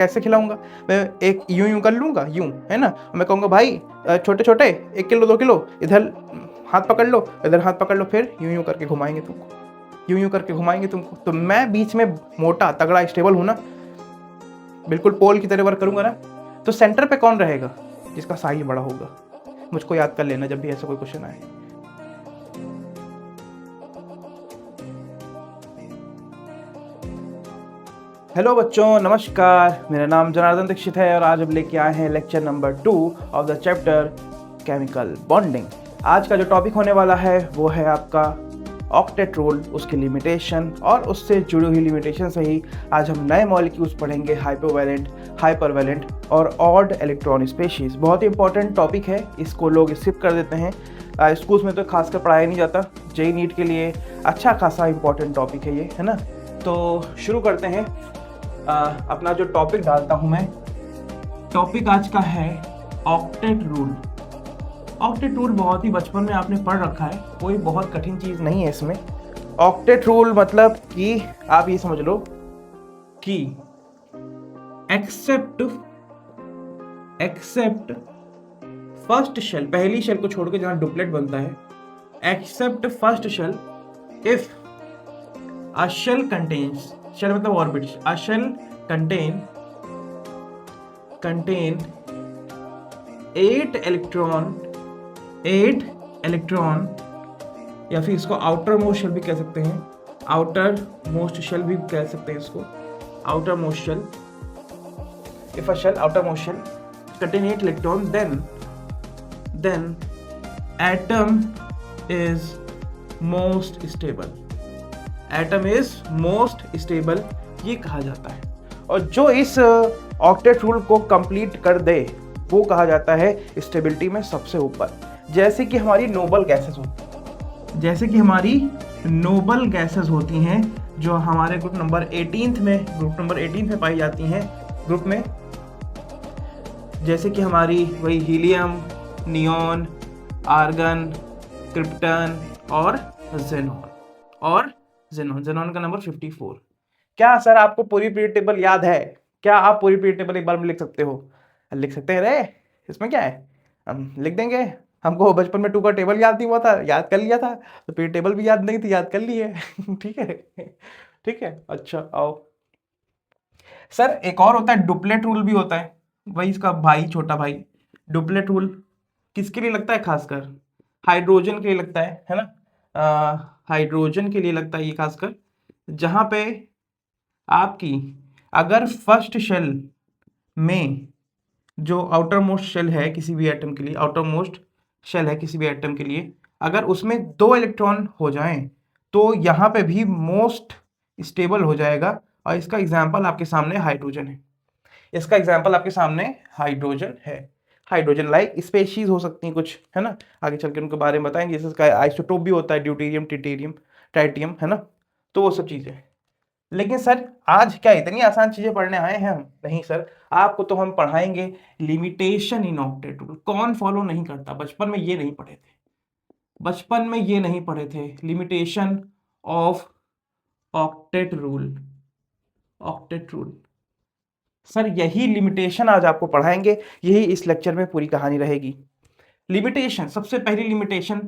कैसे खिलाऊंगा? मैं एक यूं यूं कर लूंगा, यूं, है ना? मैं कहूंगा भाई छोटे छोटे 1 किलो 2 किलो, इधर हाथ पकड़ लो, इधर हाथ पकड़ लो, फिर यूं यूं करके घुमाएंगे तुमको, यूं यूं करके घुमाएंगे तुमको। तो मैं बीच में मोटा तगड़ा स्टेबल हूं ना, बिल्कुल पोल की तरह वर्क करूंगा ना। तो सेंटर पे कौन रहेगा? जिसका साइज बड़ा होगा। मुझको याद कर लेना जब भी ऐसा कोई क्वेश्चन आए। हेलो बच्चों, नमस्कार। मेरा नाम जनार्दन दीक्षित है और आज हम लेके आए हैं lecture number 2 of the chapter chemical bonding. आज का जो टॉपिक होने वाला है वो है आपका ऑक्टेट रूल, उसकी लिमिटेशन और उससे जुड़ी हुई लिमिटेशन से ही आज हम नए मॉलिक्यूल्स पढ़ेंगे, हाइपोवैलेंट, हाइपरवैलेंट और ऑड इलेक्ट्रॉन स्पेशीज। बहुत ही इंपॉर्टेंट टॉपिक है, इसको लोग स्किप कर देते हैं। स्कूल्स में तो खासकर पढ़ाया नहीं जाता। जेईई नीट के लिए अच्छा खासा इंपॉर्टेंट टॉपिक है ये, है ना? तो शुरू करते हैं। अपना जो टॉपिक डालता हूं मैं, टॉपिक आज का है ऑक्टेट रूल। ऑक्टेट रूल बहुत ही बचपन में आपने पढ़ रखा है, कोई बहुत कठिन चीज नहीं है इसमें। ऑक्टेट रूल मतलब कि आप ये समझ लो कि एक्सेप्ट फर्स्ट शेल, पहली शेल को छोड़ के जहां डुप्लेट बनता है, except first shell if a shell contains, shell मतलब orbits, a shell contain 8 electron या फिर इसको आउटर मोस्ट शेल भी कह सकते हैं, आउटर मोस्ट शेल भी कह सकते हैं इसको, outermost shell. If a shell, outer most shell contain 8 electron, then atom is most stable, atom is most stable, ये कहा जाता है। और जो इस ऑक्टेट रूल को कंप्लीट कर दे वो कहा जाता है स्टेबिलिटी में सबसे ऊपर। जैसे कि हमारी नोबल गैसेस होती हैं, जैसे कि हमारी नोबल गैसेस होती हैं जो हमारे ग्रुप नंबर 18 में पाई जाती हैं, ग्रुप में, जैसे कि हमारी वही हीलियम, नियॉन, आर्गन, क्रिप्टन और जेनॉन का नंबर 54। क्या सर आपको पूरी पीरियड टेबल याद है? क्या आप पूरी पीरियड टेबल एक बार में लिख सकते हो? लिख सकते हैं रे, इसमें क्या है, हम लिख देंगे। हमको बचपन में 2 का टेबल याद नहीं हुआ था, याद कर लिया था, तो पीरियड टेबल भी याद नहीं थी, याद कर लिए। ठीक है, ठीक है, अच्छा आओ। सर एक और होता है डुप्लेट रूल भी होता है, वही इसका भाई, छोटा भाई। डुप्लेट रूल किसके लिए लगता है? खासकर हाइड्रोजन के लिए लगता है ना? हाइड्रोजन के लिए लगता है ये खासकर, जहां पे आपकी अगर फर्स्ट शेल में जो आउटर मोस्ट शेल है किसी भी एटम के लिए, आउटर मोस्ट शेल है किसी भी एटम के लिए, अगर उसमें 2 इलेक्ट्रॉन हो जाएं तो यहाँ पे भी मोस्ट स्टेबल हो जाएगा। और इसका एग्जाम्पल आपके सामने हाइड्रोजन है, इसका एग्जाम्पल आपके सामने हाइड्रोजन है। हाइड्रोजन लाइक स्पेशीज हो सकती हैं कुछ, है ना? आगे चल के उनके बारे में बताएंगे। जैसे इसका आइसोटोप भी होता है, ड्यूटेरियम, ट्रिटियम, ट्राइटियम, है ना? तो वो सब चीजें। लेकिन सर आज क्या इतनी आसान चीजें पढ़ने आए हैं हम? नहीं सर, आपको तो हम पढ़ाएंगे लिमिटेशन इन ऑक्टेट रूल। कौन फॉलो नहीं करता? बचपन में ये नहीं पढ़े थे, बचपन में ये नहीं पढ़े थे, limitation of octet rule. Octet rule sir, यही लिमिटेशन आज आपको पढ़ाएंगे, यही इस लेक्चर में पूरी कहानी रहेगी। लिमिटेशन, सबसे पहली लिमिटेशन,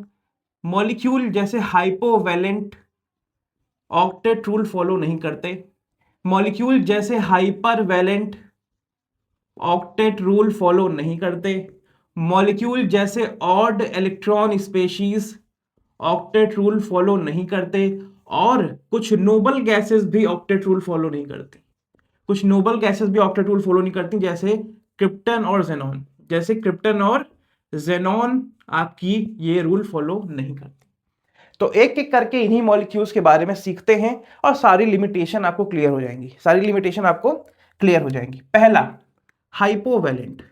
मॉलिक्यूल जैसे हाइपोवैलेंट ऑक्टेट रूल फॉलो नहीं करते, मॉलिक्यूल जैसे हाइपरवैलेंट ऑक्टेट रूल फॉलो नहीं करते, मॉलिक्यूल जैसे odd electron species octet rule follow नहीं करते, और कुछ नोबल गैसेस भी ऑक्टेट रूल फॉलो नहीं करते। कुछ नोबल गैसेस भी ऑक्टेट रूल फॉलो नहीं करती, जैसे क्रिप्टन और जेनॉन। जैसे क्रिप्टन और जेनॉन आपकी ये रूल फॉलो नहीं करती। तो एक एक करके इन्हीं मॉलिक्यूल्स के बारे में सीखते हैं और सारी लिमिटेशन आपको क्लियर हो जाएंगी, सारी लिमिटेशन आपको क्लियर हो जाएंगी। पहला हाइपोवैलेंट,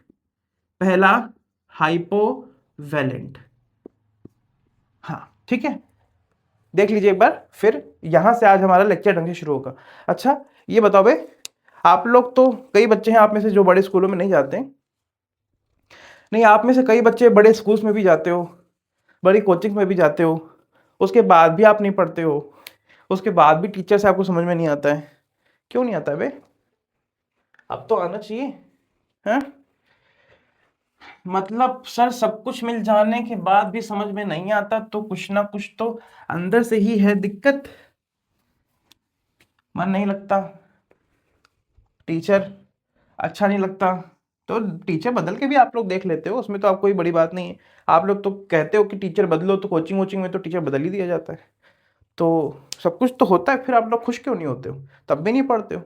पहला हाइपोवैलेंट, हाँ ठीक है, देख लीजिए एक बार, फिर यहां से आज हमारा लेक्चर ढंग से शुरू होगा। अच्छा ये बताओ भाई, आप लोग तो कई बच्चे हैं आप में से जो बड़े स्कूलों में नहीं जाते, नहीं आप में से कई बच्चे बड़े स्कूल्स में भी जाते हो, बड़ी कोचिंग में भी जाते हो, उसके बाद भी आप नहीं पढ़ते हो, उसके बाद भी टीचर से आपको समझ में नहीं आता है। क्यों नहीं आता है बे? अब तो आना चाहिए। हैं? मतलब सर सब कुछ मिल जाने के बाद भी समझ में नहीं आता, तो कुछ ना कुछ तो अंदर से ही है दिक्कत। मन नहीं लगता, टीचर अच्छा नहीं लगता, तो टीचर बदल के भी आप लोग देख लेते हो, उसमें तो आप कोई बड़ी बात नहीं है। आप लोग तो कहते हो कि टीचर बदलो, तो कोचिंग वोचिंग में तो टीचर बदल ही दिया जाता है। तो सब कुछ तो होता है, फिर आप लोग खुश क्यों नहीं होते हो? तब भी नहीं पढ़ते हो।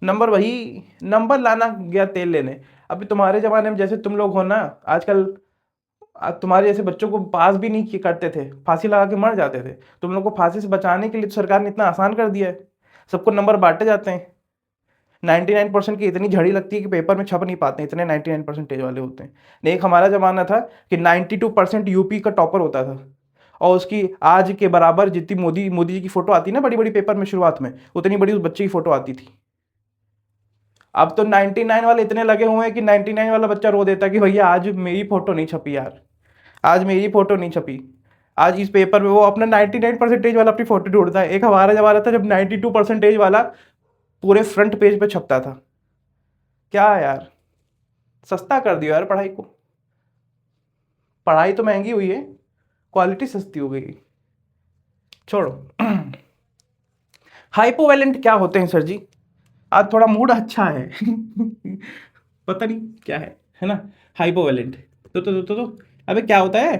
नंबर वही, नंबर लाना गया तेल लेने। अभी तुम्हारे ज़माने में जैसे तुम लोग हो ना आजकल, तुम्हारे जैसे बच्चों को पास भी नहीं करते थे, फांसी लगा के मर जाते थे। तुम लोग को फांसी से बचाने के लिए तो सरकार ने इतना आसान कर दिया है, सबको नंबर बांटे जाते हैं। 99% की इतनी झड़ी लगती है कि पेपर में छप नहीं पाते, इतने 99% वाले होते हैं। नहीं, एक हमारा जमाना था कि 92% यूपी का टॉपर होता था, और उसकी आज के बराबर जितनी मोदी मोदी जी की फोटो आती ना बड़ी बड़ी पेपर में शुरुआत में, उतनी बड़ी उस बच्चे की फोटो आती थी। अब तो 99 वाले इतने लगे हुए हैं कि 99 वाला बच्चा रो देता कि भैया आज मेरी फोटो नहीं छपी यार, आज मेरी फोटो नहीं छपी। आज इस पेपर में वो अपना 99% वाला अपनी फोटो ढूंढता है। एक हमारा जमाना था जब 92% वाला पूरे फ्रंट पेज पे छपता था। क्या यार, सस्ता कर दियो यार पढ़ाई को। पढ़ाई तो महंगी हुई है, क्वालिटी सस्ती हो गई। छोड़ो। हाइपोवैलेंट क्या होते हैं सर जी? आज थोड़ा मूड अच्छा है। पता नहीं क्या है ना। हाइपोवैलेंट तो अबे क्या होता है?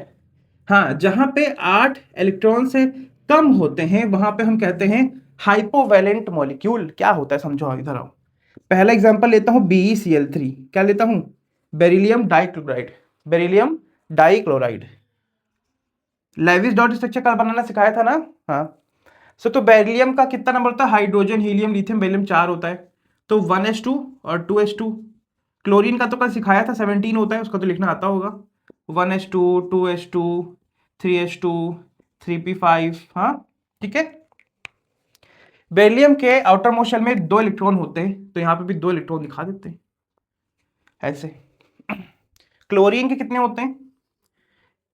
हाँ, जहां पे 8 इलेक्ट्रॉन से कम होते हैं वहां पे हम कहते हैं हाइपोवैलेंट मॉलिक्यूल। क्या होता है समझो, इधर आओ। पहला एग्जांपल लेता हूं BeCl3। क्या लेता हूं? Beryllium dichloride. Beryllium dichloride. Lewis dot structure कल बनाना सिखाया था ना? हाँ। तो बेरिलियम का कितना नंबर होता है? हाइड्रोजन हीलियम लिथियम बेरिलियम 4 होता है, तो 1s2 और 2s2। क्लोरीन का तो कल सिखाया था 17 होता है, उसका तो लिखना आता होगा। 1s2 2s2 3s2 3p5। हाँ ठीक है। बेरिलियम के आउटर मोस्ट शेल में 2 इलेक्ट्रॉन होते हैं, तो यहाँ पे भी 2 इलेक्ट्रॉन दिखा देते हैं ऐसे। क्लोरीन के कितने होते हैं?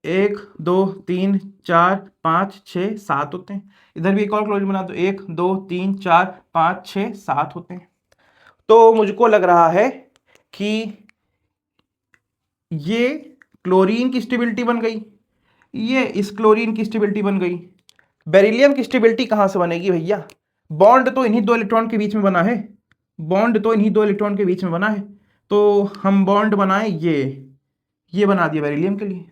1 2 3 4 5 6 7 होते हैं। इधर भी एक और क्लोरीन बना दो, 1 2 3 4 5 6 7 होते हैं। तो मुझको लग रहा है कि ये क्लोरीन की स्टेबिलिटी बन गई, ये इस क्लोरीन की स्टेबिलिटी बन गई। बेरिलियम की स्टेबिलिटी कहां से बनेगी भैया? बॉन्ड तो इन्हीं 2 इलेक्ट्रॉन के बीच में बना है, बॉन्ड तो इन्हीं 2 इलेक्ट्रॉन के बीच में बना है। तो हम बॉन्ड बनाए, ये बना दिया बेरिलियम के लिए।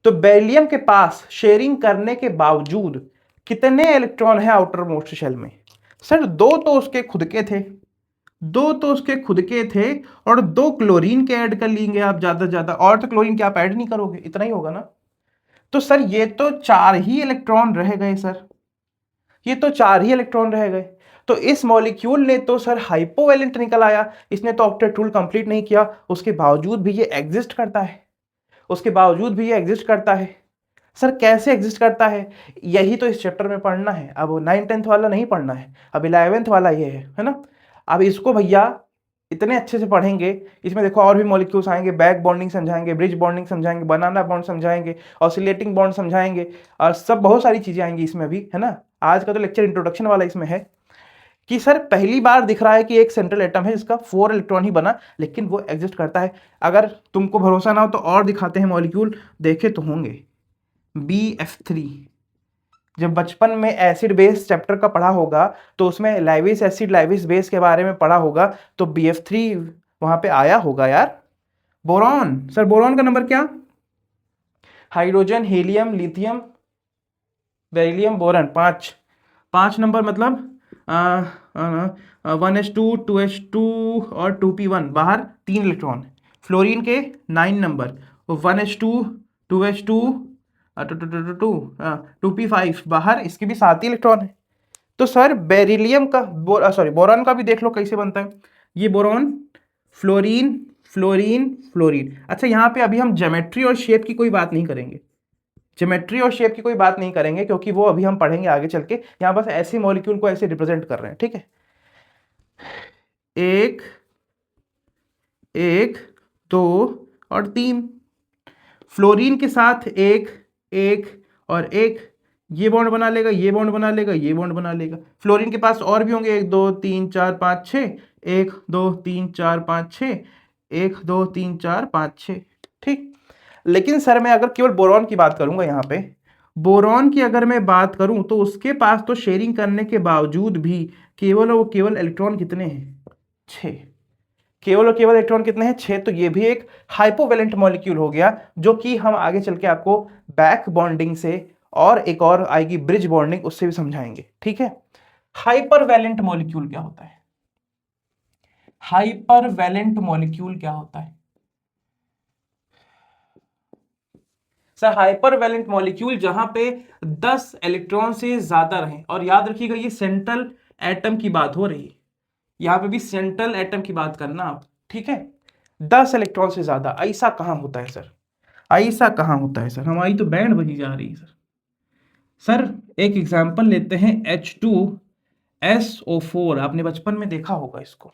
तो बेरिलियम के पास शेयरिंग करने के बावजूद कितने इलेक्ट्रॉन है आउटर मोस्ट शेल में? सर 2 तो उसके खुद के थे, 2 तो उसके खुद के थे, और 2 क्लोरीन के ऐड कर लेंगे आप ज्यादा से ज्यादा, और तो क्लोरीन के आप ऐड नहीं करोगे, इतना ही होगा ना। तो सर ये तो 4 ही इलेक्ट्रॉन रह गए सर, ये तो 4 ही इलेक्ट्रॉन रह गए। तो इस मॉलिक्यूल ने तो सर हाइपोवैलेंट निकल आया, इसने तो ऑक्टेट रूल कंप्लीट नहीं किया, उसके बावजूद भी ये एग्जिस्ट करता है, उसके बावजूद भी ये एग्जिस्ट करता है। सर कैसे एग्जिस्ट करता है? यही तो इस चैप्टर में पढ़ना है। अब 9th-10th वाला नहीं पढ़ना है, अब 11th वाला ये है ना। अब इसको भैया इतने अच्छे से पढ़ेंगे, इसमें देखो और भी मॉलिक्यूल्स आएंगे, बैक बॉन्डिंग समझाएंगे, ब्रिज बॉन्डिंग समझाएंगे, बनाना बॉन्ड समझाएंगे, ऑसिलेटिंग बॉन्ड समझाएंगे, और सब बहुत सारी चीजें आएंगी इसमें भी, है ना। आज का तो लेक्चर इंट्रोडक्शन वाला इसमें है कि सर पहली बार दिख रहा है कि एक सेंट्रल एटम है जिसका 4 इलेक्ट्रॉन ही बना, लेकिन वो एग्जिस्ट करता है। अगर तुमको भरोसा ना हो तो और दिखाते हैं मॉलिक्यूल, देखे तो होंगे। BF3, जब बचपन में एसिड बेस चैप्टर का पढ़ा होगा तो उसमें लाइविस एसिड लाइविस बेस के बारे में पढ़ा होगा, तो BF3 वहां पे आया होगा यार। बोरॉन, सर बोरॉन का नंबर क्या? Hydrogen helium lithium beryllium boron 5, 5 number, मतलब 1s2 2s2 और 2p1, बाहर 3 इलेक्ट्रॉन। फ्लोरीन के 9 नंबर, 1s2 2s2 2p5, बाहर इसके भी 7 ही इलेक्ट्रॉन है। तो सर बेरिलियम का सॉरी बोरॉन का भी देख लो कैसे बनता है। ये बोरॉन, फ्लोरीन फ्लोरीन फ्लोरीन। अच्छा यहाँ पे अभी हम ज्योमेट्री और शेप की कोई बात नहीं करेंगे, ज्योमेट्री और शेप की कोई बात नहीं करेंगे, क्योंकि वो अभी हम पढ़ेंगे आगे चल के। यहाँ बस ऐसे मॉलिक्यूल को ऐसे रिप्रेजेंट कर रहे हैं, ठीक है। 1 1 2 और 3, फ्लोरीन के साथ 1 1 और 1, ये बॉन्ड बना लेगा, ये बॉन्ड बना लेगा, ये बॉन्ड बना लेगा। फ्लोरीन के पास और भी होंगे 1 2 3 4 5 6, 1 2 3 4 5 6, 1 2 3 4 5 6, ठीक। लेकिन सर मैं अगर केवल बोरॉन की बात करूंगा यहाँ पे, बोरॉन की अगर मैं बात करूं तो उसके पास तो शेयरिंग करने के बावजूद भी केवल और केवल इलेक्ट्रॉन कितने हैं? 6। केवल और केवल इलेक्ट्रॉन कितने हैं? 6। तो ये भी एक हाइपोवैलेंट मॉलिक्यूल हो गया, जो कि हम आगे चल के आपको बैक बॉन्डिंग से और एक और आएगी ब्रिज बॉन्डिंग, उससे भी समझाएंगे, ठीक है। हाइपरवैलेंट मॉलिक्यूल क्या होता है? हाइपरवैलेंट मॉलिक्यूल क्या होता है सर? हाइपरवैलेंट मॉलिक्यूल जहां पे 10 इलेक्ट्रॉन से ज्यादा रहे, और याद रखिएगा ये सेंट्रल एटम की बात हो रही है, यहां पे भी सेंट्रल एटम की बात करना आप, ठीक है। 10 इलेक्ट्रॉन से ज्यादा, ऐसा कहां होता है सर? ऐसा कहां होता है सर? हमारी तो बैंड बजी जा रही है सर। सर एक एग्जांपल लेते हैं, H2SO4, आपने बचपन में देखा होगा इसको,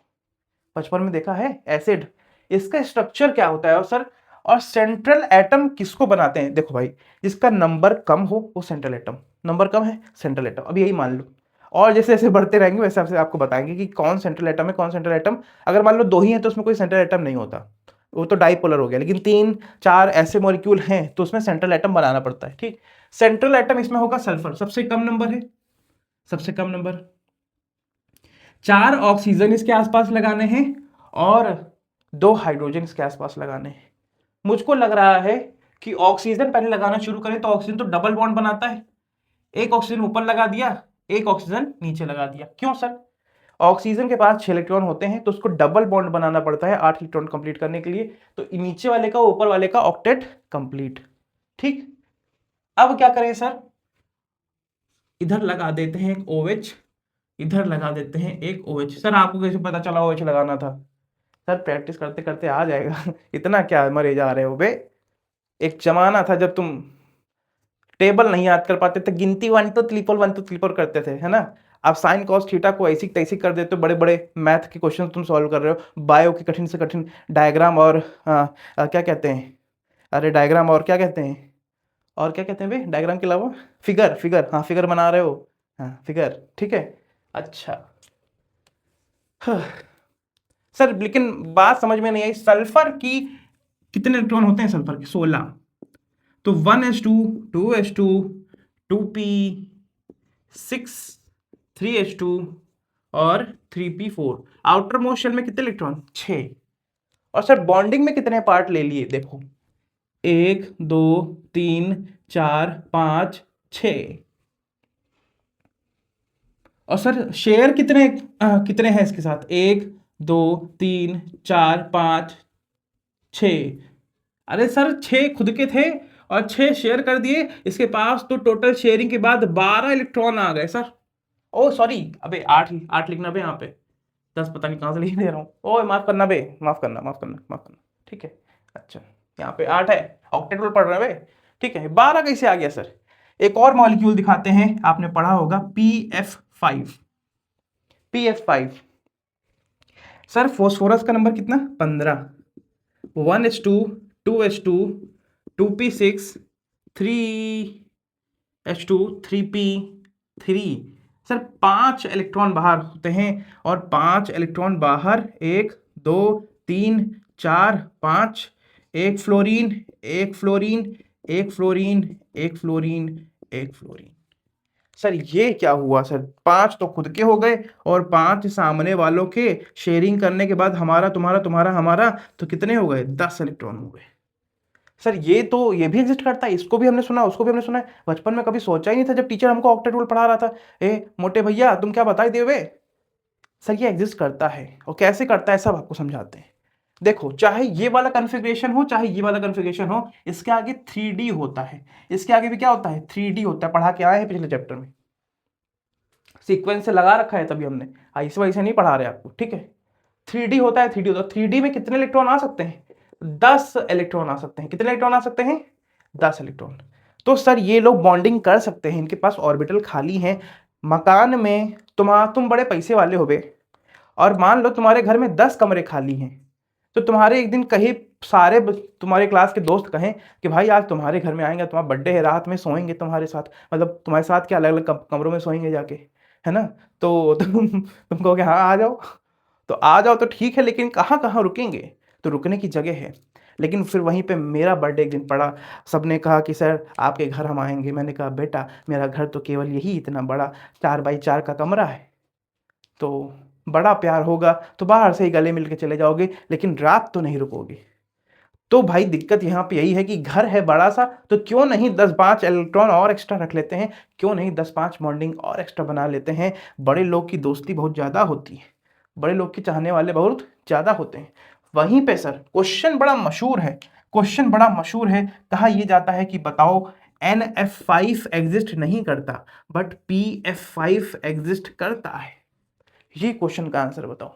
बचपन में देखा है एसिड। इसका स्ट्रक्चर क्या होता है? और सर और सेंट्रल एटम किसको बनाते हैं? देखो भाई, जिसका नंबर कम हो वो सेंट्रल एटम, नंबर कम है सेंट्रल एटम, अब यही मान लो। और जैसे जैसे बढ़ते रहेंगे वैसे वैसे आपको बताएंगे कि कौन सेंट्रल एटम है, कौन सेंट्रल एटम। अगर मान लो 2 ही है तो उसमें कोई सेंट्रल एटम नहीं होता, वो तो डाइपोलर हो गया। लेकिन 3 4 ऐसे मॉलिक्यूल हैं तो उसमें सेंट्रल एटम बनाना पड़ता है, ठीक। सेंट्रल एटम इसमें होगा सल्फर, सबसे कम नंबर है, सबसे कम नंबर। 4 ऑक्सीजन इसके आसपास लगाने हैं और 2 हाइड्रोजन इसके आसपास लगाने हैं। मुझको लग रहा है कि ऑक्सीजन पहले लगाना शुरू करें तो ऑक्सीजन तो डबल बॉन्ड बनाता है, एक ऑक्सीजन ऊपर लगा दिया, एक ऑक्सीजन नीचे लगा दिया। क्यों सर? ऑक्सीजन के पास 6 इलेक्ट्रॉन होते हैं तो उसको डबल बॉन्ड बनाना पड़ता है 8 इलेक्ट्रॉन कंप्लीट करने के लिए, तो नीचे वाले का ऊपर वाले का ऑक्टेट कंप्लीट, ठीक। अब क्या करें सर? इधर लगा देते हैं एक OH, इधर लगा देते हैं एक OH। सर आपको कैसे पता चला OH लगाना था? सर प्रैक्टिस करते करते आ जाएगा इतना क्या मरे जा रहे हो बे। एक जमाना था जब तुम टेबल नहीं याद कर पाते थे, गिनती 1 2 3 करते थे, है ना। आप साइन कॉस थीटा को ऐसी तैसी कर देते हो, बड़े बड़े मैथ के क्वेश्चन तुम सॉल्व कर रहे हो, बायो की कठिन से कठिन डायग्राम और क्या कहते हैं, अरे डायग्राम और क्या कहते हैं, और क्या कहते हैं भाई डायग्राम के अलावा? फिगर, फिगर, हाँ फिगर बना रहे हो, हाँ फिगर, ठीक है। अच्छा सर लेकिन बात समझ में नहीं आई, सल्फर की कितने इलेक्ट्रॉन होते हैं? सल्फर के 16। तो 1s2 2s2 2p 6 3s2 और 3p4। आउटर मोस्ट शेल में कितने इलेक्ट्रॉन? 6। और सर बॉन्डिंग में कितने पार्ट ले लिए? देखो 1 2 3 4 5 6। और सर शेयर कितने कितने हैं इसके साथ? 1 2 3 4 5 6। अरे सर 6 खुद के थे और 6 शेयर कर दिए इसके पास, तो टोटल शेयरिंग के बाद 12 इलेक्ट्रॉन आ गए सर। ओ सॉरी, अबे 8 8 लिखना बे यहाँ पे, 10 पता नहीं कहाँ से लिख दे रहा हूँ। ओ माफ करना बे, माफ करना, माफ करना, माफ करना, ठीक है। अच्छा यहाँ पे 8 है, ऑक्टेट रूल पढ़ रहे हैं बे, ठीक है। 12 कैसे आ गया सर? एक और मॉलिक्यूल दिखाते हैं, आपने पढ़ा होगा PF5। PF5 सर फोस्फोरस का नंबर कितना? 15। 1s2 2s2 2p6 3h2 3p3। Sir 5 electron बाहर होते हैं, और 5 इलेक्ट्रॉन बाहर, 1 2 3 4 5, एक फ्लोरीन, एक फ्लोरीन, एक फ्लोरीन, एक फ्लोरीन, एक फ्लोरीन। सर ये क्या हुआ सर? 5 तो खुद के हो गए और 5 सामने वालों के, शेयरिंग करने के बाद हमारा तुम्हारा तुम्हारा हमारा, तो कितने हो गए? 10 इलेक्ट्रॉन हो गए। सर ये भी एग्जिस्ट करता है, इसको भी हमने सुना, उसको भी हमने सुना है, बचपन में कभी सोचा ही नहीं था जब टीचर हमको ऑक्टेट रूल पढ़ा रहा था। ए मोटे भैया तुम क्या बता ही दे वे। सर ये एग्जिस्ट करता है, और कैसे करता है सब आपको समझाते हैं। देखो चाहे ये वाला कन्फिग्रेशन हो चाहे ये वाला कन्फिग्रेशन हो, इसके आगे 3D होता है, इसके आगे भी क्या होता है? 3D होता है। पढ़ा के आए हैं पिछले चैप्टर में, सीक्वेंस से लगा रखा है, तभी हमने ऐसे वैसे नहीं पढ़ा रहे आपको, ठीक है। 3D होता है, 3D होता है। 3D में कितने इलेक्ट्रॉन आ सकते हैं? 10 इलेक्ट्रॉन आ सकते हैं। कितने इलेक्ट्रॉन आ सकते हैं? 10 इलेक्ट्रॉन। तो सर ये लोग बॉन्डिंग कर सकते हैं, इनके पास ऑर्बिटल खाली है। मकान में तुम बड़े पैसे वाले हो बे, और मान लो तुम्हारे घर में 10 कमरे खाली हैं, तो तुम्हारे एक दिन कहीं सारे तुम्हारे क्लास के दोस्त कहें कि भाई आज तुम्हारे घर में आएंगे, तुम्हारा बर्थडे है, रात में सोएंगे तुम्हारे साथ, मतलब तुम्हारे साथ क्या अलग अलग कमरों में सोएंगे जाके, है ना। तो तुम कहोगे हाँ आ जाओ, तो आ जाओ तो ठीक है, लेकिन कहाँ कहाँ रुकेंगे? तो रुकने की जगह है। लेकिन फिर वहीं पे मेरा बर्थडे एक दिन पड़ा, सबने कहा कि सर आपके घर हम आएंगे। मैंने कहा बेटा मेरा घर तो केवल यही इतना बड़ा 4x4 का कमरा है, तो बड़ा प्यार होगा तो बाहर से ही गले मिल के चले जाओगे, लेकिन रात तो नहीं रुकोगे। तो भाई दिक्कत यहाँ पे यही है कि घर है बड़ा सा, तो क्यों नहीं 10-5 इलेक्ट्रॉन और एक्स्ट्रा रख लेते हैं, क्यों नहीं 10-5 बॉन्डिंग और एक्स्ट्रा बना लेते हैं। बड़े लोग की दोस्ती बहुत ज़्यादा होती है, बड़े लोग के चाहने वाले बहुत ज़्यादा होते हैं। वहीं पे सर क्वेश्चन बड़ा मशहूर है, क्वेश्चन बड़ा मशहूर है। कहा यह जाता है कि बताओ NF5 एग्जिस्ट नहीं करता बट PF5 एग्जिस्ट करता है। ये क्वेश्चन का आंसर बताओ,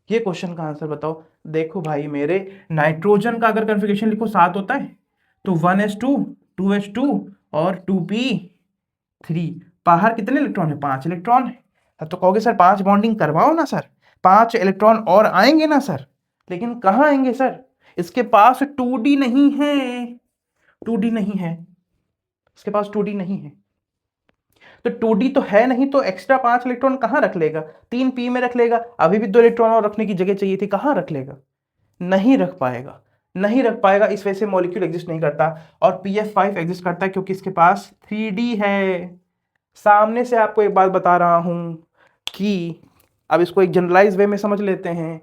ये क्वेश्चन का आंसर बताओ। देखो भाई मेरे, नाइट्रोजन का अगर कन्फिग्रेशन लिखो 7 होता है, तो 1s2 2h2 और 2p3। बाहर कितने इलेक्ट्रॉन है? 5 इलेक्ट्रॉन है। तो कहोगे सर 5 बॉन्डिंग करवाओ ना सर, 5 इलेक्ट्रॉन और आएंगे ना सर। लेकिन कहाँ आएंगे सर? इसके पास 2d नहीं है, 2d नहीं है, इसके पास 2d नहीं है। तो 2d तो है नहीं, तो एक्स्ट्रा 5 इलेक्ट्रॉन कहाँ रख लेगा? 3p में रख लेगा। अभी भी 2 इलेक्ट्रॉन और रखने की जगह चाहिए थी, कहाँ रख लेगा? नहीं रख पाएगा, नहीं रख पाएगा। इस वजह से मॉलिक्यूल एग्जिस्ट नहीं करता। और PF5 एग्जिस्ट करता है क्योंकि इसके पास 3d है। सामने से आपको एक बात बता रहा हूं कि अब इसको एक जनरलाइज वे में समझ लेते हैं,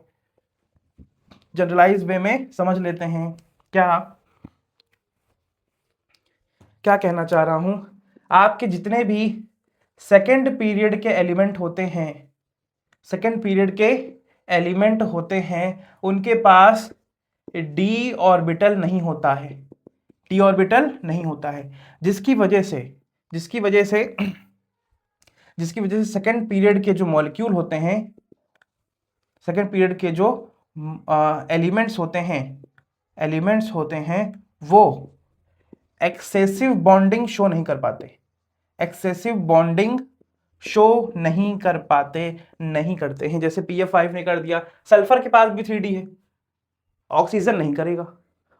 जनरलाइज वे में समझ लेते हैं। क्या क्या कहना चाह रहा हूं, आपके जितने भी सेकेंड पीरियड के एलिमेंट होते हैं, सेकेंड पीरियड के एलिमेंट होते हैं, उनके पास d ऑर्बिटल नहीं होता है, d ऑर्बिटल नहीं होता है। जिसकी वजह से सेकेंड पीरियड के जो मॉलिक्यूल होते हैं, सेकेंड पीरियड के जो एलिमेंट्स होते हैं वो एक्सेसिव बॉन्डिंग शो नहीं कर पाते, एक्सेसिव बॉन्डिंग शो नहीं कर पाते, नहीं करते हैं। जैसे PF5 ने कर दिया, सल्फर के पास भी 3d है, ऑक्सीजन नहीं करेगा,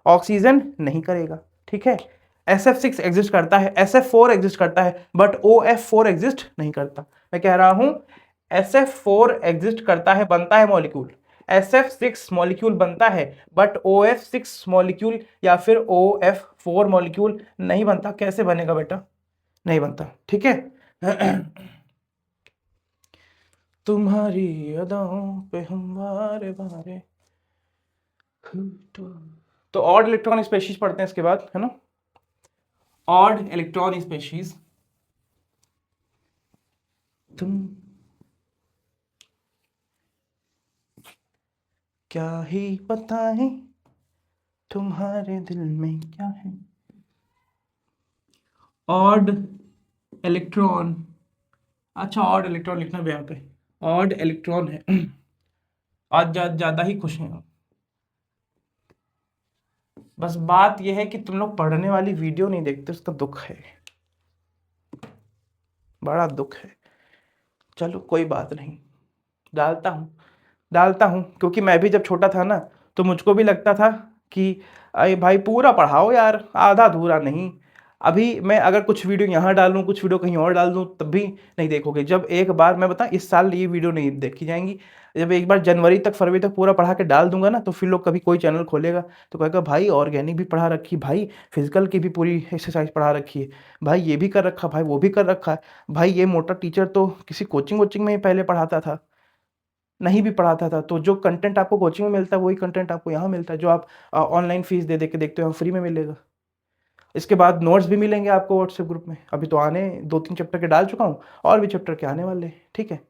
ऑक्सीजन नहीं करेगा, ठीक है। SF6 एग्जिस्ट करता है, SF4 एग्जिस्ट करता है, बट OF4 एग्जिस्ट नहीं करता। मैं कह रहा हूं SF4 एग्जिस्ट करता है, बनता है मॉलिक्यूल, SF6 मॉलिक्यूल बनता है, बट OF6 मॉलिक्यूल या फिर OF4 मॉलिक्यूल नहीं बनता। कैसे बनेगा बेटा? नहीं बनता, ठीक है। तुम्हारी अदाओं पे हम बारे बारे। तो ऑड इलेक्ट्रॉन स्पेशीज पढ़ते हैं इसके बाद, है ना। ऑड इलेक्ट्रॉन स्पेशीज, तुम क्या ही बताएं तुम्हारे दिल में क्या है। ऑड इलेक्ट्रॉन, अच्छा ऑड इलेक्ट्रॉन लिखना भी यहाँ पे, ऑड इलेक्ट्रॉन है। आज ज्यादा ही खुश हैं। बस बात यह है कि तुम लोग पढ़ने वाली वीडियो नहीं देखते, उसका दुख है, बड़ा दुख है। चलो कोई बात नहीं, डालता हूँ क्योंकि मैं भी जब छोटा था ना तो मुझको भी लगता था कि अरे भाई पूरा पढ़ाओ यार, आधा अधूरा नहीं। अभी मैं अगर कुछ वीडियो यहाँ डालूँ, कुछ वीडियो कहीं और डाल दूँ, तब भी नहीं देखोगे। जब एक बार मैं बताऊँ, इस साल ये वीडियो नहीं देखी जाएंगी। जब एक बार जनवरी तक फरवरी तक पूरा पढ़ा के डाल दूंगा ना, तो फिर लोग कभी कोई चैनल खोलेगा तो कहेगा भाई ऑर्गेनिक भी पढ़ा रखी, भाई फिजिकल की भी पूरी एक्सरसाइज पढ़ा रखी है, भाई ये भी कर रखा, भाई वो भी कर रखा है, भाई ये मोटा टीचर तो किसी कोचिंग वोचिंग में ही पहले पढ़ाता था, नहीं भी पढ़ाता था। तो जो कंटेंट आपको कोचिंग में मिलता है वही कंटेंट आपको यहाँ मिलता है, जो आप ऑनलाइन फीस दे के देखते हो, फ्री में मिलेगा। इसके बाद नोट्स भी मिलेंगे आपको व्हाट्सएप ग्रुप में। अभी तो आने 2-3 चैप्टर के डाल चुका हूँ, और भी चैप्टर के आने वाले, ठीक है।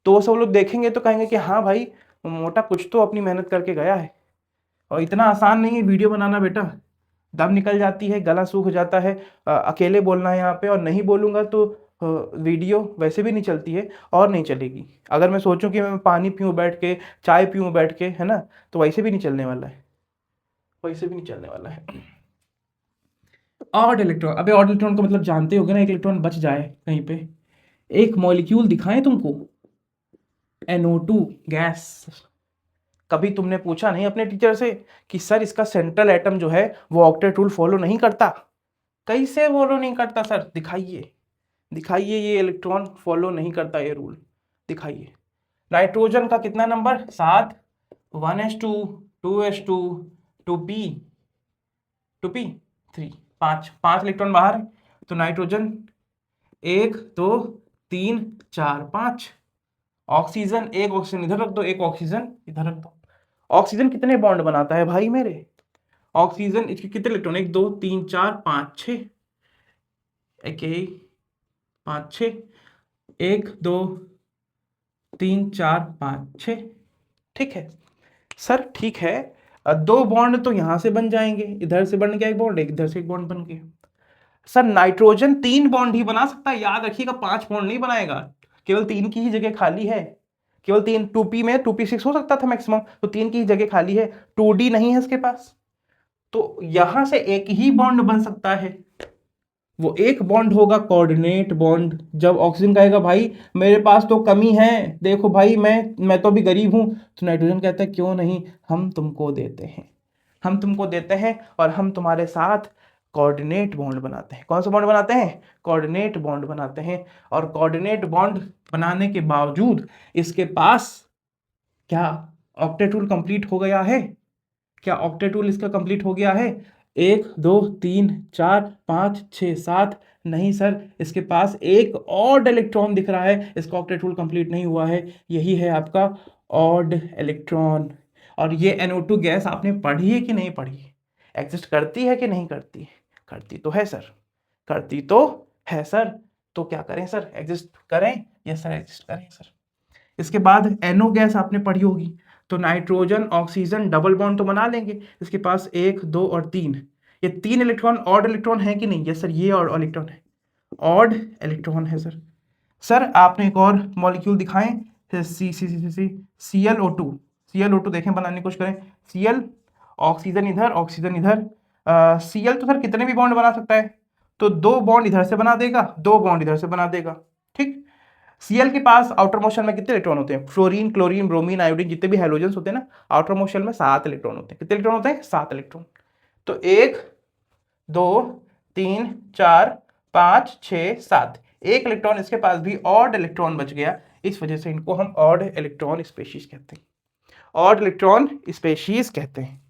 तो वो सब लोग देखेंगे तो कहेंगे कि हाँ भाई मोटा कुछ तो अपनी मेहनत करके गया है। और इतना आसान नहीं है वीडियो बनाना बेटा, दम निकल जाती है, गला सूख जाता है। अकेले बोलना है यहाँ पे, और नहीं बोलूँगा तो वीडियो वैसे भी नहीं चलती है और नहीं चलेगी। अगर मैं सोचूं कि मैं पानी पीऊँ बैठ के, चाय पीऊँ बैठ के, है ना, तो वैसे भी नहीं चलने वाला है, वैसे भी नहीं चलने वाला है। ऑड इलेक्ट्रॉन, अबे ऑड इलेक्ट्रॉन का मतलब जानते होगे ना, एक इलेक्ट्रॉन बच जाए कहीं पे। एक मॉलिक्यूल दिखाएं तुमको, NO2 गैस। कभी तुमने पूछा नहीं अपने टीचर से कि सर इसका सेंट्रल एटम जो है वो ऑक्टेट रूल फॉलो नहीं करता? कैसे फॉलो नहीं करता सर? दिखाइए, दिखाइए ये इलेक्ट्रॉन फॉलो नहीं करता ये रूल, दिखाइए। नाइट्रोजन का कितना number 7, 1s2 2s2 2p 3, 5 electron बाहर है। तो नाइट्रोजन 1 2 3 4 5, ऑक्सीजन एक ऑक्सीजन इधर रख दो, एक ऑक्सीजन इधर रख दो। ऑक्सीजन कितने बॉन्ड बनाता है भाई मेरे? ऑक्सीजन इसके कितने इलेक्ट्रॉन, 1 2 3 4 5 6, 5 6, 1 2 3 4 5 6। ठीक है सर, ठीक है। दो बॉन्ड तो यहां से बन जाएंगे, इधर से बन गया एक बॉन्ड, इधर से एक बॉन्ड बन गया। सर नाइट्रोजन 3 बॉन्ड ही बना सकता है, याद रखिएगा, 5 बॉन्ड नहीं बनाएगा। केवल 3 की ही जगह खाली है, केवल 3। 2p में 2p6 हो सकता था मैक्सिमम, तो 3 की ही जगह खाली है, 2d नहीं है इसके पास, तो यहां से एक ही बॉन्ड बन सकता है। वो एक बॉन्ड होगा कोऑर्डिनेट बॉन्ड। जब ऑक्सीजन कहेगा भाई मेरे पास तो कमी है, देखो भाई मैं तो भी गरीब हूं, तो नाइट्रोजन कहता है क्यों नहीं, हम तुमको देते हैं, हम तुमको देते हैं, और हम तुम्हारे साथ कोऑर्डिनेट बॉन्ड बनाते हैं। कौन सा बॉन्ड बनाते हैं? कोऑर्डिनेट बॉन्ड बनाते हैं। और कोऑर्डिनेट बॉन्ड बनाने के बावजूद इसके पास क्या ऑक्टेट रूल कंप्लीट हो गया है? क्या ऑक्टेट रूल इसका कंप्लीट हो गया है? 1 2 3 4 5 6 7, नहीं सर, इसके पास एक ऑड इलेक्ट्रॉन दिख रहा है, इसका ऑक्टेट रूल कंप्लीट नहीं हुआ है, यही है आपका ऑड इलेक्ट्रॉन। और ये NO2 गैस आपने पढ़ी है कि नहीं पढ़ी है? एग्जिस्ट करती है कि नहीं करती है? करती तो है सर, करती तो है सर। तो क्या करें सर, एग्जिस्ट करें? यस सर, एग्जिस्ट करें सर। इसके बाद NO गैस आपने पढ़ी होगी, तो नाइट्रोजन ऑक्सीजन डबल बॉन्ड तो बना लेंगे, इसके पास 1 2 और 3, ये 3 इलेक्ट्रॉन ऑड इलेक्ट्रॉन है कि नहीं? यस सर, ये ऑड इलेक्ट्रॉन है, ऑड इलेक्ट्रॉन है सर। सर आपने एक और मॉलिक्यूल दिखाएं, ClO2, ClO2 देखें, बनाने की कोशिश करें। Cl, ऑक्सीजन इधर, ऑक्सीजन इधर। Cl तो सर कितने भी बॉन्ड बना सकता है, तो 2 बॉन्ड इधर से बना देगा, 2 बॉन्ड इधर से बना देगा। ठीक। Cl के पास आउटर मोशन में कितने इलेक्ट्रॉन होते हैं? फ्लोरीन, क्लोरीन, ब्रोमीन, आयोडीन, जितने भी हैलोजेंस होते हैं ना, आउटर मोशन में 7 इलेक्ट्रॉन होते हैं। कितने इलेक्ट्रॉन होते हैं? 7 इलेक्ट्रॉन। तो 1 2 3 4 5 6 7, एक इलेक्ट्रॉन इसके पास भी ऑड इलेक्ट्रॉन बच गया, इस वजह से इनको हम ऑड इलेक्ट्रॉन स्पेशीज कहते हैं, ऑड इलेक्ट्रॉन स्पेशीज कहते हैं।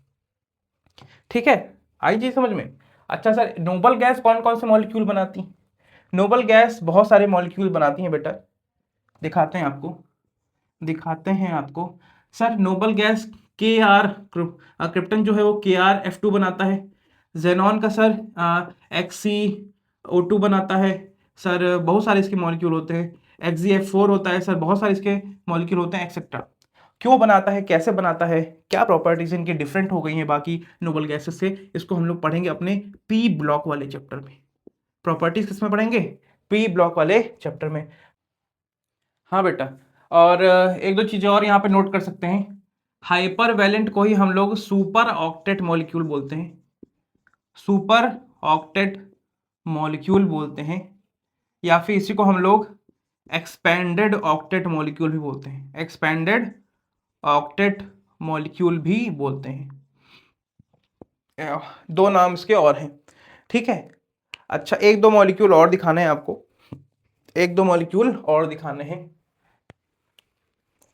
ठीक है, आई जी समझ में? अच्छा सर, नोबल गैस कौन कौन से मॉलिक्यूल बनाती हैं? नोबल गैस बहुत सारे मॉलिक्यूल बनाती हैं बेटा, दिखाते हैं आपको, दिखाते हैं आपको। Sir noble gas KR, krypton जो है वो KrF2 बनाता है। जेनॉन का सर XCO2 बनाता है। सर बहुत सारे इसके मॉलिक्यूल होते हैं। XeF4 होता है सर, बहुत सारे इसके मॉलिक्यूल होते हैं एक्सेट्रा। क्यों बनाता है, कैसे बनाता है, क्या प्रॉपर्टीज इनकी डिफरेंट हो गई हैं बाकी नोबल गैसेस से, इसको हम लोग पढ़ेंगे अपने P ब्लॉक वाले चैप्टर में। प्रॉपर्टीज किसमें पढ़ेंगे? P ब्लॉक वाले चैप्टर में। हाँ बेटा, और एक दो चीज़ें और यहाँ पे नोट कर सकते हैं। हाइपर वैलेंट को ही हम लोग सुपर ऑक्टेट मॉलिक्यूल बोलते हैं, सुपर ऑक्टेट मॉलिक्यूल बोलते हैं, या फिर इसी को हम लोग एक्सपेंडेड ऑक्टेट मॉलिक्यूल भी बोलते हैं, एक्सपेंडेड ऑक्टेट मॉलिक्यूल भी बोलते हैं। दो नाम इसके और हैं। ठीक है, अच्छा एक दो मॉलिक्यूल और दिखाने हैं आपको, एक दो मॉलिक्यूल और दिखाने हैं,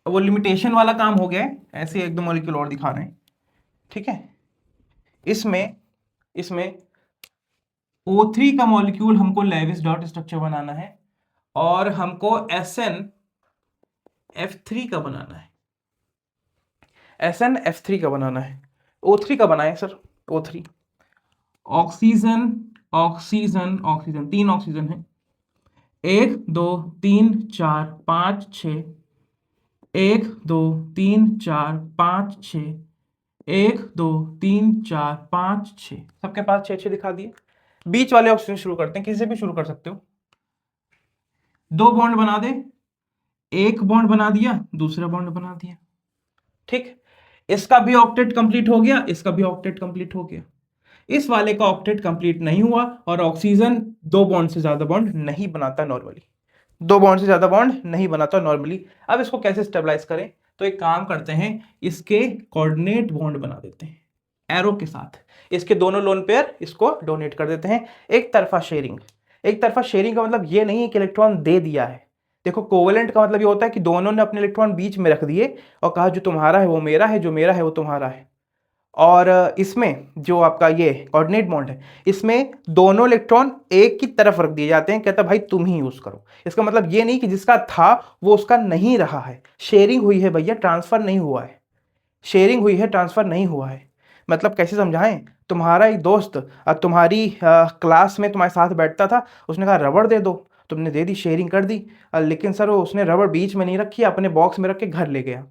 वो लिमिटेशन वाला काम हो गया है, ऐसे एक दो मॉलिक्यूल और दिखा रहे हैं। ठीक है, इसमें O3 का मॉलिक्यूल हमको लेविस डॉट स्ट्रक्चर बनाना है, और हमको SnF3 का बनाना है, SnF3 का बनाना है। O3 का बनाए sir, O3 oxygen, oxygen, oxygen, 3 oxygen है, 1 2 3 4 5 6, 1 2 3 4 5 6, 1 2 3 4 5 6, सबके पास 6 6 दिखा दिए। बीच वाले ऑक्सीजन शुरू करते हैं, किसी से भी शुरू कर सकते हो। 2 बॉन्ड बना दे, एक बॉन्ड बना दिया, दूसरा बॉन्ड बना दिया। ठीक, इसका भी ऑक्टेट कंप्लीट हो गया, इसका भी ऑक्टेट कंप्लीट हो गया। इस वाले का ऑक्टेट कंप्लीट नहीं हुआ, और ऑक्सीजन 2 बॉन्ड से ज्यादा बॉन्ड नहीं बनाता नॉर्मली, 2 बॉन्ड से ज्यादा बॉन्ड नहीं बनाता नॉर्मली। अब इसको कैसे स्टेबलाइज करें? तो एक काम करते हैं, इसके कोऑर्डिनेट बॉन्ड बना देते हैं एरो के साथ, इसके दोनों लोन पेयर इसको डोनेट कर देते हैं। एक तरफा शेयरिंग, एक तरफा शेयरिंग का मतलब ये नहीं है कि इलेक्ट्रॉन दे दिया है, देखो कोवेलेंट का मतलब ये होता है कि दोनों ने अपने इलेक्ट्रॉन बीच में रख दिए और कहा जो तुम्हारा है वो मेरा है, जो मेरा है वो तुम्हारा है। और इसमें जो आपका ये कोऑर्डिनेट बॉन्ड है, इसमें दोनों इलेक्ट्रॉन एक की तरफ रख दिए जाते हैं, कहता भाई तुम ही यूज करो। इसका मतलब ये नहीं कि जिसका था वो उसका नहीं रहा है, शेयरिंग हुई है भैया, ट्रांसफर नहीं हुआ है। शेयरिंग हुई है, ट्रांसफर नहीं हुआ है। मतलब कैसे समझाएं, तुम्हारा एक दोस्त तुम्हारी क्लास में तुम्हारे साथ बैठता था, उसने कहा रबड़ दे दो, तुमने दे दी, शेयरिंग कर दी। लेकिन सर वो उसने रबड़ बीच में नहीं रखी, अपने बॉक्स में रख के घर ले गया,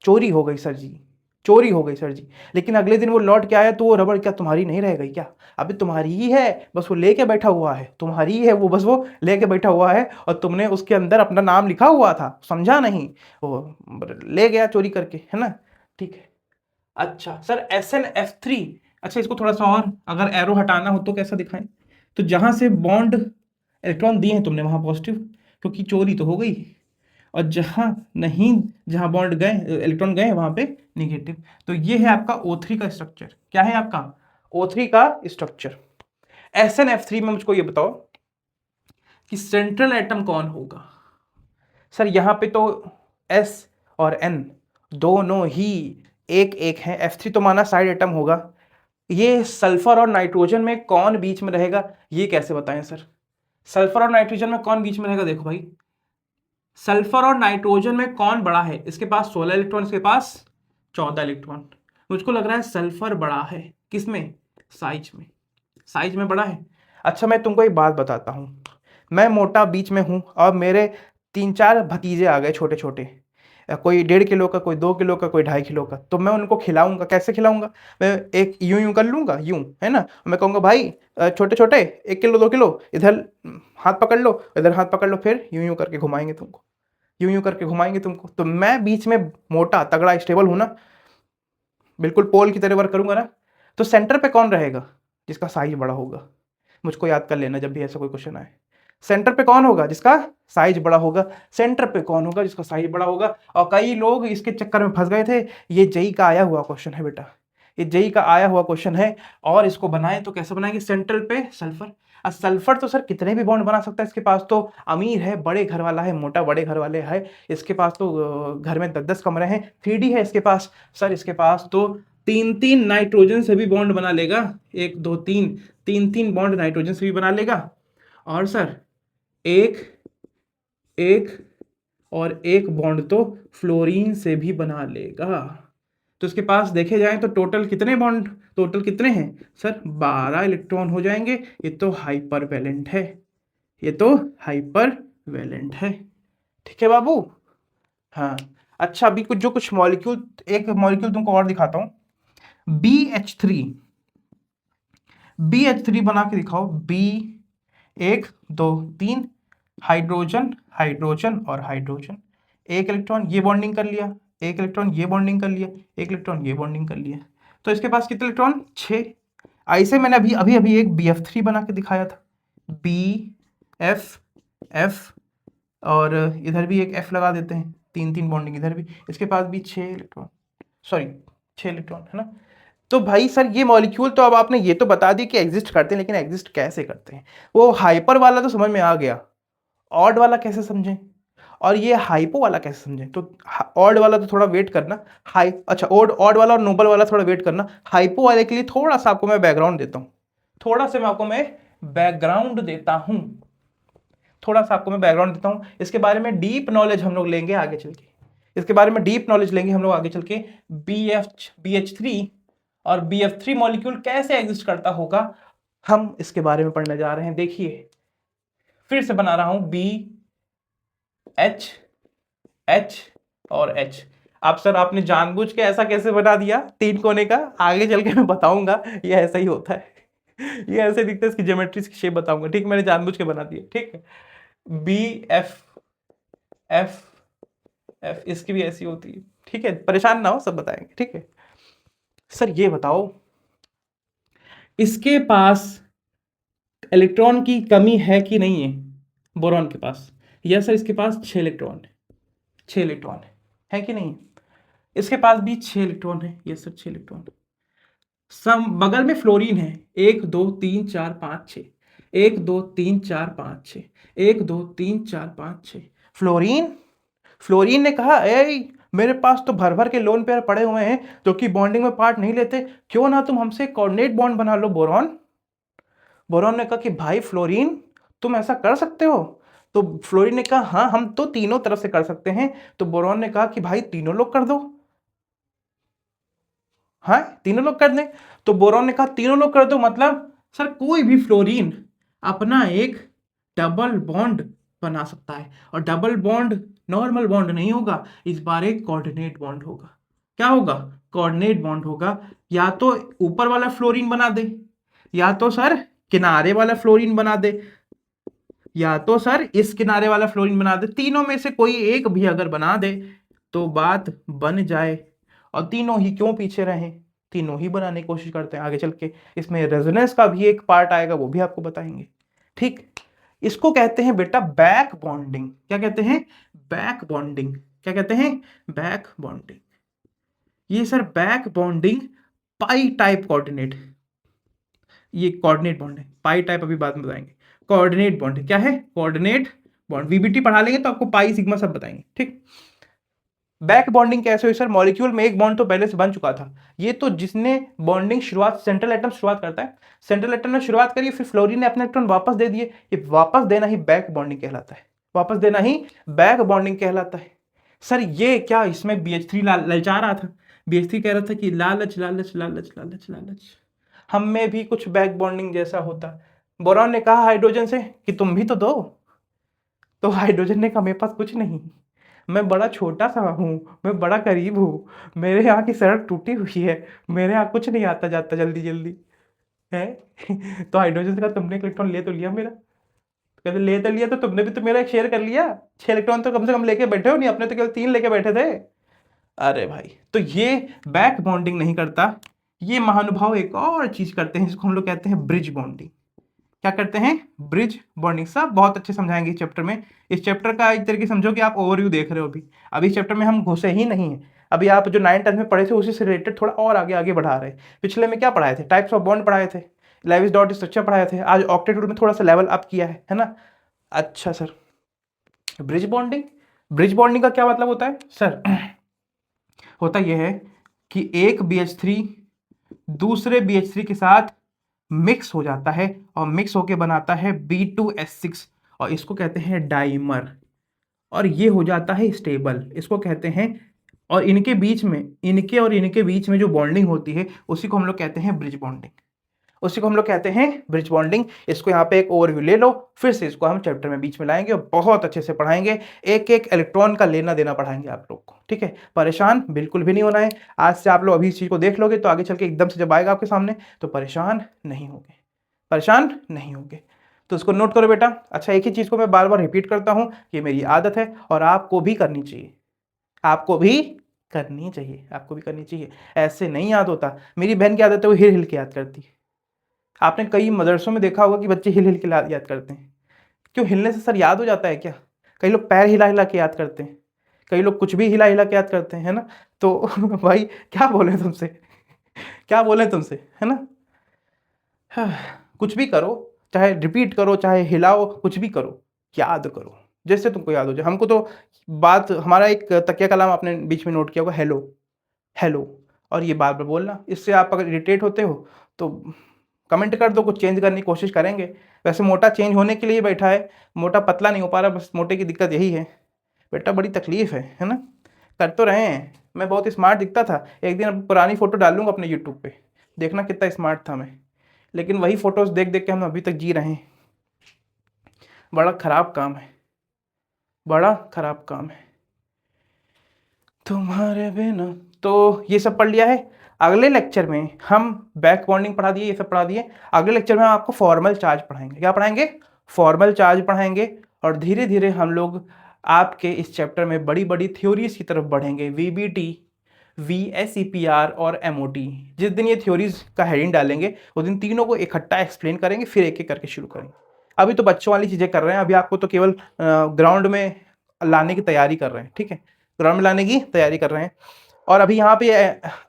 चोरी हो गई सर जी, चोरी हो गई सर जी। लेकिन अगले दिन वो लौट के आया तो वो रबड़ क्या तुम्हारी नहीं रह गई क्या? अभी तुम्हारी ही है, बस वो लेके बैठा हुआ है, तुम्हारी ही है वो, बस वो लेके बैठा हुआ है और तुमने उसके अंदर अपना नाम लिखा हुआ था, समझा नहीं, वो ले गया चोरी करके, है ना? ठीक है। अच्छा सर SnF3, अच्छा इसको थोड़ा सा और अगर एरो हटाना हो तो कैसा दिखाएं? तो जहां से बॉन्ड इलेक्ट्रॉन दिए हैं तुमने वहां पॉजिटिव, क्योंकि चोरी तो हो गई, और जहां नहीं, जहां बॉन्ड गए इलेक्ट्रॉन गए वहां पे निगेटिव। तो ये है आपका O3 का स्ट्रक्चर। क्या है आपका O3 का स्ट्रक्चर। SnF3 में मुझको ये बताओ कि सेंट्रल एटम कौन होगा। सर यहां पे तो S और N दोनों ही एक एक हैं, F3 तो माना साइड एटम होगा। ये सल्फर और नाइट्रोजन में कौन बीच में रहेगा, ये कैसे बताएं सर? सल्फर और नाइट्रोजन में कौन बीच में रहेगा? देखो भाई, सल्फर और नाइट्रोजन में कौन बड़ा है? इसके पास 16 इलेक्ट्रॉन, इसके पास 14 इलेक्ट्रॉन। मुझको लग रहा है सल्फर बड़ा है, किसमें? साइज में, साइज में बड़ा है। अच्छा मैं तुमको एक बात बताता हूं, मैं मोटा बीच में हूं और मेरे 3-4 भतीजे आ गए छोटे छोटे, कोई 1.5 किलो का, कोई 2 किलो का, कोई 2.5 किलो का, तो मैं उनको खिलाऊंगा, कैसे खिलाऊंगा? मैं एक यूं यूं कर लूंगा, यूं, है ना, मैं कहूंगा भाई छोटे छोटे 1 किलो 2 किलो, इधर हाथ पकड़ लो, इधर हाथ पकड़ लो, फिर यूं यूं करके घुमाएंगे तुमको, यूं यूं करके घुमाएंगे तुमको। तो मैं बीच में मोटा तगड़ा स्टेबल हूं ना, बिल्कुल पोल की तरह वर्क करूंगा ना। तो सेंटर पे कौन रहेगा? जिसका साइज बड़ा होगा। मुझको याद कर लेना जब भी ऐसा कोई क्वेश्चन आए, सेंटर पे कौन होगा? जिसका साइज बड़ा होगा। सेंटर पे कौन होगा? जिसका साइज बड़ा होगा। और कई लोग इसके चक्कर में फंस गए थे, ये जेई का आया हुआ क्वेश्चन है बेटा, ये जेई का आया हुआ क्वेश्चन है। और इसको बनाए तो कैसे बनाएंगे? सेंट्रल पे सल्फर। और सल्फर तो सर कितने भी बॉन्ड बना सकता है, इसके पास तो अमीर है, बड़े घर वाला है, मोटा बड़े घर वाले है, इसके पास तो घर में 10-10 कमरे हैं, 3D है इसके पास। सर इसके पास तो 3-3 नाइट्रोजन से भी बॉन्ड बना लेगा, 1 2 3, 3-3 बॉन्ड नाइट्रोजन से भी बना लेगा। और सर एक एक और एक बॉन्ड तो फ्लोरीन से भी बना लेगा। तो इसके पास देखे जाएं तो टोटल कितने बॉन्ड, टोटल कितने हैं सर? 12 इलेक्ट्रॉन हो जाएंगे। ये तो हाइपर वैलेंट है, ये तो हाइपर वैलेंट है। ठीक है बाबू। हाँ। अच्छा अभी कुछ मॉलिक्यूल, एक मॉलिक्यूल तुमको और दिखाता हूं, BH3, BH3 बना के दिखाओ। B 1 2 3, हाइड्रोजन हाइड्रोजन और हाइड्रोजन, एक इलेक्ट्रॉन ये बॉन्डिंग कर लिया, एक इलेक्ट्रॉन ये बॉन्डिंग कर लिया, एक इलेक्ट्रॉन ये बॉन्डिंग कर लिया। तो इसके पास कितने इलेक्ट्रॉन? 6। ऐसे मैंने अभी अभी अभी एक BF3 बना के दिखाया था, BF, और इधर भी एक F लगा देते हैं, 3-3 बॉन्डिंग इधर भी, इसके पास भी 6 इलेक्ट्रॉन, सॉरी 6 इलेक्ट्रॉन, है ना? तो भाई सर ये मॉलिक्यूल तो अब आपने ये तो बता दी कि एग्जिस्ट करते हैं, लेकिन एग्जिस्ट कैसे करते हैं? वो हाइपर वाला तो समझ में आ गया, ऑड वाला कैसे समझें, और ये हाइपो वाला कैसे समझें? तो ऑड वाला तो थोड़ा वेट करना, हाई, अच्छा ऑड ऑड वाला और नोबल वाला थोड़ा वेट करना। हाइपो वाले के लिए थोड़ा सा आपको मैं बैकग्राउंड देता हूँ, थोड़ा सा मैं आपको बैकग्राउंड देता हूँ, थोड़ा सा आपको मैं बैकग्राउंड देता हूँ। इसके बारे में डीप नॉलेज हम लोग लेंगे आगे चल के, इसके बारे में डीप नॉलेज लेंगे हम लोग आगे चल के। BH3 और BF3 मॉलिक्यूल कैसे एग्जिस्ट करता होगा, हम इसके बारे में पढ़ने जा रहे हैं। देखिए फिर से बना रहा हूं, B H H और H। आप सर आपने जानबूझ के ऐसा कैसे बना दिया 3 कोने का? आगे चल के मैं बताऊंगा, ये ऐसा ही होता है, ये ऐसे दिखता है, इसकी ज्योमेट्री की शेप बताऊंगा, ठीक? मैंने जानबूझ के बना दिया, ठीक है। B F F F, इसकी भी ऐसी होती है, ठीक है, परेशान ना हो, सब बताएंगे, ठीक है। सर ये बताओ, इसके पास इलेक्ट्रॉन की कमी है कि नहीं है बोरॉन के पास? यस सर, इसके पास 6 इलेक्ट्रॉन है, 6 इलेक्ट्रॉन है कि नहीं? इसके पास भी 6 इलेक्ट्रॉन है, यस सर 6 इलेक्ट्रॉन। सम बगल में फ्लोरीन है, 1 2 3 4 5 6, 1 2 3 4 5 6, 1 2 3 4 5 6। फ्लोरीन, फ्लोरीन ने कहा ए मेरे पास तो भर भर के लोन पेयर पड़े हुए हैं जो कि बॉन्डिंग में पार्ट नहीं लेते, क्यों ना तुम हमसे कोऑर्डिनेट बॉन्ड बना लो बोरॉन। बोरॉन ने कहा कि भाई फ्लोरीन तुम ऐसा कर सकते हो? तो फ्लोरीन ने कहा हाँ हम तो तीनों तरफ से कर सकते हैं। तो बोरॉन ने कहा कि भाई तीनों लोग कर दो, हाँ तीनों लोग कर दें। तो बोरॉन ने कहा तीनों लोग कर दो मतलब सर कोई भी फ्लोरीन अपना एक डबल बॉन्ड बना सकता है, और डबल बॉन्ड नॉर्मल बॉन्ड नहीं होगा, इस बार एक कोऑर्डिनेट बॉन्ड होगा। क्या होगा? कोऑर्डिनेट बॉन्ड होगा। या तो ऊपर वाला फ्लोरीन बना दे, या तो सर किनारे वाला फ्लोरीन बना दे, या तो सर इस किनारे वाला फ्लोरीन बना दे। तीनों में से कोई एक भी अगर बना दे तो बात बन जाए। और तीनों ही क्यों पीछे रहे, तीनों ही बनाने की कोशिश करते हैं आगे चल के। इसमें रेजोनेंस का भी एक पार्ट आएगा, वो भी आपको बताएंगे। ठीक, इसको कहते हैं बेटा बैक बॉन्डिंग। क्या कहते हैं? Back bonding. क्या कहते हैं? Back bonding. ये sir back bonding pi type coordinate, ये कोऑर्डिनेट बॉन्ड है। पाई टाइप अभी बाद में बताएंगे। कोऑर्डिनेट बॉन्ड क्या है? Coordinate bond. वीबीटी पढ़ा लेंगे तो आपको पाई सिग्मा सब बताएंगे। ठीक, बैक बॉन्डिंग कैसे हुई सर? मॉलिक्यूल में एक बॉन्ड तो पहले से बन चुका था। ये तो जिसने बॉन्डिंग शुरुआत सेंट्रल एटम शुरुआत करता है, सेंट्रल एटम ने शुरुआत करी, फिर फ्लोरीन ने अपने इलेक्ट्रॉन वापस दे दिए। ये वापस देना ही बैक बॉन्डिंग कहलाता है। वापस देना ही बैक बॉन्डिंग कहलाता है। सर ये क्या इसमें BH3 ललचा रहा था? BH3 कह रहा था कि लालच लालच लालच लालच लालच, हम में भी कुछ बैक बॉन्डिंग जैसा होता। बोरॉन ने कहा हाइड्रोजन से कि तुम भी तो दो। तो हाइड्रोजन ने कहा मेरे पास कुछ नहीं, मैं बड़ा छोटा सा हूँ, मैं बड़ा करीब हूँ, मेरे यहाँ की सड़क टूटी हुई है, मेरे यहाँ कुछ नहीं आता जाता जल्दी जल्दी है। तो हाइड्रोजन से कहा तुमने एक इलेक्ट्रॉन ले तो लिया मेरा। कहते ले तो लिया, तो तुमने भी तो मेरा एक शेयर कर लिया। 6 इलेक्ट्रॉन तो कम से कम लेके बैठे हो नहीं, अपने तो केवल 3 लेके बैठे थे। अरे भाई, तो ये बैक बॉन्डिंग नहीं करता। ये महानुभाव एक और चीज करते हैं जिसको हम लोग कहते हैं ब्रिज बॉन्डिंग। क्या करते हैं? Bridge bonding. सब बहुत अच्छे समझाएंगे इस चैप्टर में। इस चैप्टर का एक तरीके समझो कि आप ओवरव्यू देख रहे हो। अभी इस चैप्टर में हम घुसे ही नहीं है। अभी आप जो 9th 10th में पढ़े थे उसी से रिलेटेड थोड़ा और आगे आगे बढ़ा रहे हैं। पिछले में क्या पढ़ाए थे? टाइप्स ऑफ बॉन्ड पढ़ाए थे, लेविस डॉट स्ट्रक्चर पढ़ाए थे। आज ऑक्टेट रूल में थोड़ा सा लेवल अप किया है ना। अच्छा sir, bridge bonding, bridge bonding का क्या मतलब होता है सर? होता यह है कि एक BH3 दूसरे BH3 के साथ मिक्स हो जाता है और मिक्स होके बनाता है B2S6, और इसको कहते हैं डाइमर, और ये हो जाता है स्टेबल, इसको कहते हैं। और इनके बीच में, इनके और इनके बीच में जो बॉन्डिंग होती है उसी को हम लोग कहते हैं ब्रिज बॉन्डिंग। उसी को हम लोग कहते हैं ब्रिज बॉन्डिंग। इसको यहाँ पे एक ओवरव्यू ले लो, फिर से इसको हम चैप्टर में बीच में लाएंगे और बहुत अच्छे से पढ़ाएंगे। एक एक इलेक्ट्रॉन का लेना देना पढ़ाएंगे आप लोग को। ठीक है, परेशान बिल्कुल भी नहीं होना है। आज से आप लोग अभी इस चीज को देख लोगे तो आगे चल के एकदम से जब आएगा आपके सामने तो परेशान नहीं होंगे, परेशान नहीं होंगे। तो इसको नोट करो बेटा। अच्छा, एक ही चीज को मैं बार बार रिपीट करता हूं, ये मेरी आदत है और आपको भी करनी चाहिए, आपको भी करनी चाहिए, आपको भी करनी चाहिए। ऐसे नहीं याद होता। मेरी बहन की आदत है वो हिल हिल के याद करती है। आपने कई मदरसों में देखा होगा कि बच्चे हिल हिल के याद करते हैं। क्यों? हिलने से सर याद हो जाता है क्या? कई लोग पैर हिला हिला के याद करते हैं, कई लोग कुछ भी हिला हिला के याद करते हैं, है ना। तो भाई क्या बोले तुमसे, क्या बोले तुमसे, है ना। हाँ, कुछ भी करो, चाहे रिपीट करो, चाहे हिलाओ, कुछ भी करो, याद करो जैसे तुमको याद हो जाए। हमको तो बात, हमारा एक तकिया कलाम आपने बीच में नोट किया होगा, हेलो हेलो, और ये बार बार बोलना। इससे आप अगर इरिटेट होते हो तो कमेंट कर दो, कुछ चेंज करने की कोशिश करेंगे। वैसे मोटा चेंज होने के लिए बैठा है, मोटा पतला नहीं हो पा रहा, बस मोटे की दिक्कत यही है बेटा, बड़ी तकलीफ है ना। कर तो रहे हैं। मैं बहुत स्मार्ट दिखता था, एक दिन पुरानी फोटो डालूंगा अपने यूट्यूब पे, देखना कितना स्मार्ट था मैं। लेकिन वही फोटोज देख देख के हम अभी तक जी रहे हैं। बड़ा खराब काम है, बड़ा खराब काम है तुम्हारे बिना। तो ये सब पढ़ लिया है। अगले लेक्चर में हम बैक बॉन्डिंग पढ़ा दिए, ये सब पढ़ा दिए। अगले लेक्चर में हम आपको फॉर्मल चार्ज पढ़ाएंगे। क्या पढ़ाएंगे? फॉर्मल चार्ज पढ़ाएंगे। और धीरे धीरे हम लोग आपके इस चैप्टर में बड़ी बड़ी थ्योरीज की तरफ बढ़ेंगे। VBT, VSEPR और MOT। जिस दिन ये थ्योरीज का हेडिंग डालेंगे उस दिन तीनों को इकट्ठा एक्सप्लेन करेंगे, फिर एक एक करके शुरू करेंगे। अभी तो बच्चों वाली चीज़ें कर रहे हैं, अभी आपको तो केवल ग्राउंड में लाने की तैयारी कर रहे हैं। ठीक है, ग्राउंड में लाने की तैयारी कर रहे हैं। और अभी यहाँ पे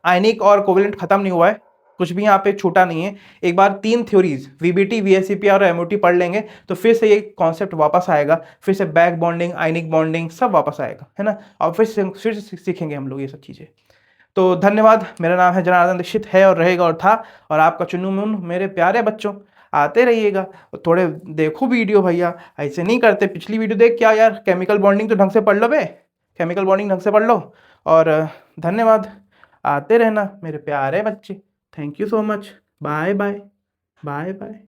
आयनिक और कोवेलेंट खत्म नहीं हुआ है, कुछ भी यहाँ पे छूटा नहीं है। एक बार 3 थ्योरीज वीबीटी, वीएससीपी और एमओटी पढ़ लेंगे तो फिर से ये कॉन्सेप्ट वापस आएगा, फिर से बैक बॉन्डिंग, आयनिक बॉन्डिंग सब वापस आएगा, है ना। और फिर से सीखेंगे हम लोग ये सब चीज़ें। तो धन्यवाद। मेरा नाम है जनार्दन दीक्षित, है और रहेगा और था, और आपका चुन्नू मुन्नू। मेरे प्यारे बच्चों, आते रहिएगा, थोड़े देखो वीडियो भैया, ऐसे नहीं करते। पिछली वीडियो देख क्या यार, केमिकल बॉन्डिंग तो ढंग से पढ़ लो बे, केमिकल बॉन्डिंग ढंग से पढ़ लो। और धन्यवाद, आते रहना मेरे प्यारे बच्चे। Thank you so much. Bye bye, bye bye.